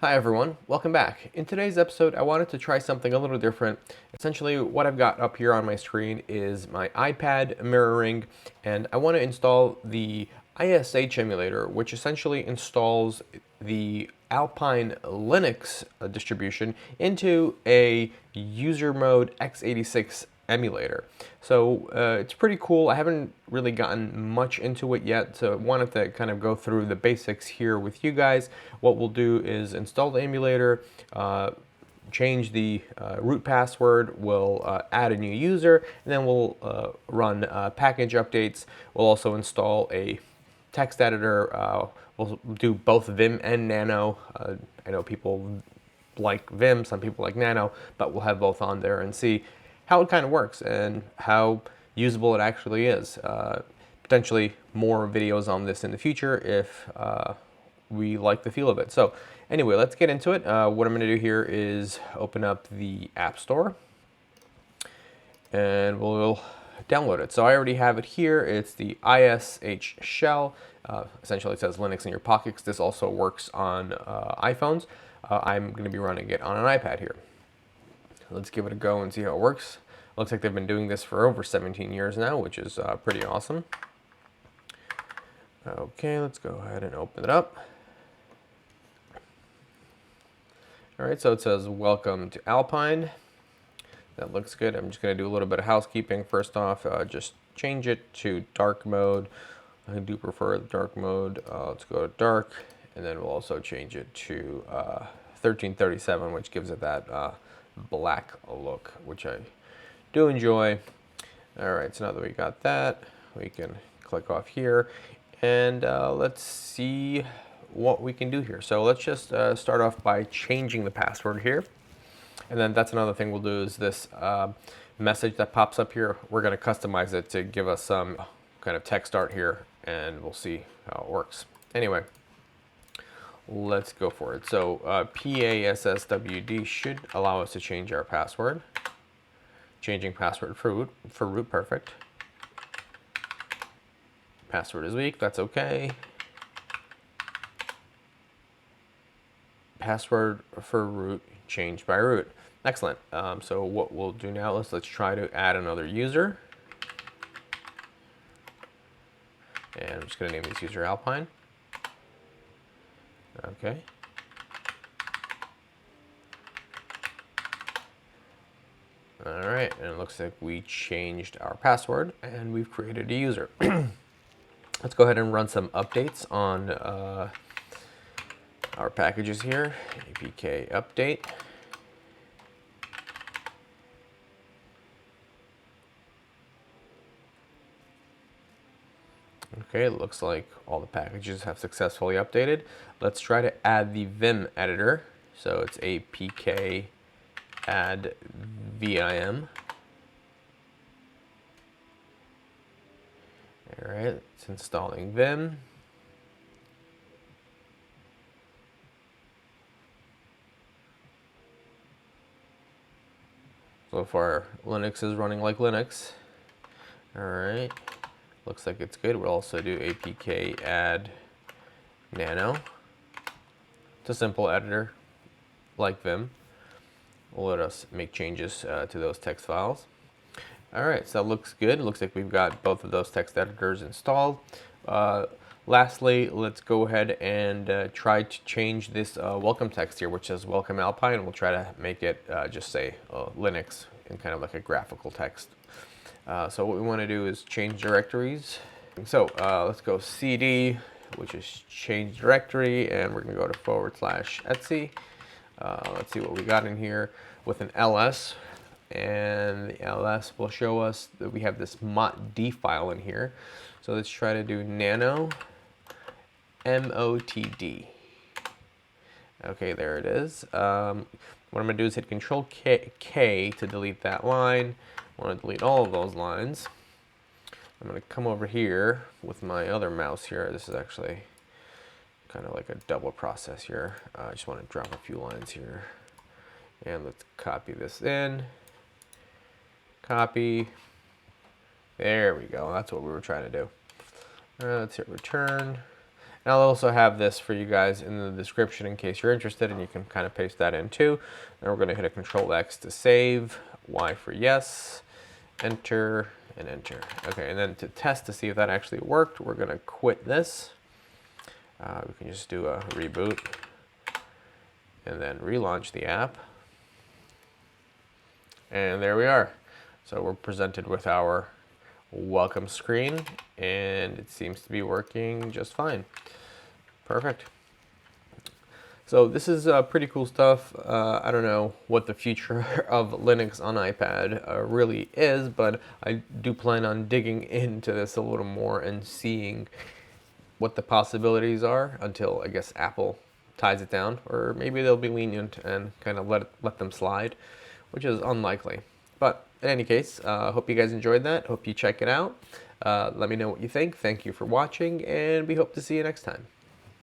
Hi everyone, welcome back. In today's episode, I wanted to try something a little different. Essentially, what I've got up here on my screen is my iPad mirroring, and I want to install the ISH emulator, which essentially installs the Alpine Linux distribution into a user mode x86 emulator. So it's pretty cool. I haven't really gotten much into it yet, so I wanted to kind of go through the basics here with you guys. What we'll do is install the emulator, change the root password, we'll add a new user, and then we'll run package updates. We'll also install a text editor. We'll do both Vim and Nano. I know people like Vim, some people like Nano, but we'll have both on there and see how it kind of works and how usable it actually is. Potentially more videos on this in the future if we like the feel of it. So anyway, let's get into it. What I'm going to do here is open up the App Store and we'll download it. So I already have it here. It's the ISH shell. Essentially it says Linux in your pockets. This also works on iPhones. I'm going to be running it on an iPad here. Let's give it a go and see how it works. Looks like they've been doing this for over 17 years now, which is pretty awesome. Okay, let's go ahead and open it up. All right, so it says welcome to Alpine. That looks good. I'm just going to do a little bit of housekeeping. First off, just change it to dark mode. I do prefer the dark mode. Let's go to dark, and then we'll also change it to 1337, which gives it that black look, which I do enjoy. All right, so now that we got that, we can click off here, and let's see what we can do here. So let's just start off by changing the password here. And then that's another thing we'll do is this message that pops up here. We're going to customize it to give us some kind of text art here, and we'll see how it works. Anyway, let's go for it. So PASSWD should allow us to change our password. Changing password for root, perfect. Password is weak, that's okay. Password for root changed by root. Excellent. So what we'll do now is let's try to add another user. And I'm just going to name this user Alpine. Okay. All right, and it looks like we changed our password and we've created a user. Let's go ahead and run some updates on our packages here. APK update. Okay, it looks like all the packages have successfully updated. Let's try to add the Vim editor. So it's APK add Vim. All right, it's installing Vim. So far, Linux is running like Linux. All right, looks like it's good. We'll also do APK add Nano. It's a simple editor like Vim. Will let us make changes to those text files. All right, so that looks good. It looks like we've got both of those text editors installed. Lastly, let's go ahead and try to change this welcome text here, which says welcome Alpine. We'll try to make it just say Linux in kind of like a graphical text. So what we want to do is change directories. So let's go cd, which is change directory, and we're going to go to /etc. Let's see what we got in here with an ls. And the ls will show us that we have this motd file in here. So let's try to do nano motd. Okay, there it is. What I'm going to do is hit Control K to delete that line. I want to delete all of those lines. I'm going to come over here with my other mouse here. This is actually kind of like a double process here. I just want to drop a few lines here. And let's copy this in. Copy. There we go. That's what we were trying to do. Let's hit return. And I'll also have this for you guys in the description in case you're interested, and you can kind of paste that in too. Then we're going to hit a Control X to save, Y for yes, enter, and enter. Okay, and then to test to see if that actually worked, we're going to quit this. We can just do a reboot and then relaunch the app. And there we are. So we're presented with our welcome screen, and it seems to be working just fine. Perfect. So this is pretty cool stuff. I don't know what the future of Linux on iPad really is, but I do plan on digging into this a little more and seeing what the possibilities are until, I guess, Apple ties it down, or maybe they'll be lenient and kind of let them slide, which is unlikely. But in any case, hope you guys enjoyed that. Hope you check it out. Let me know what you think. Thank you for watching, and we hope to see you next time.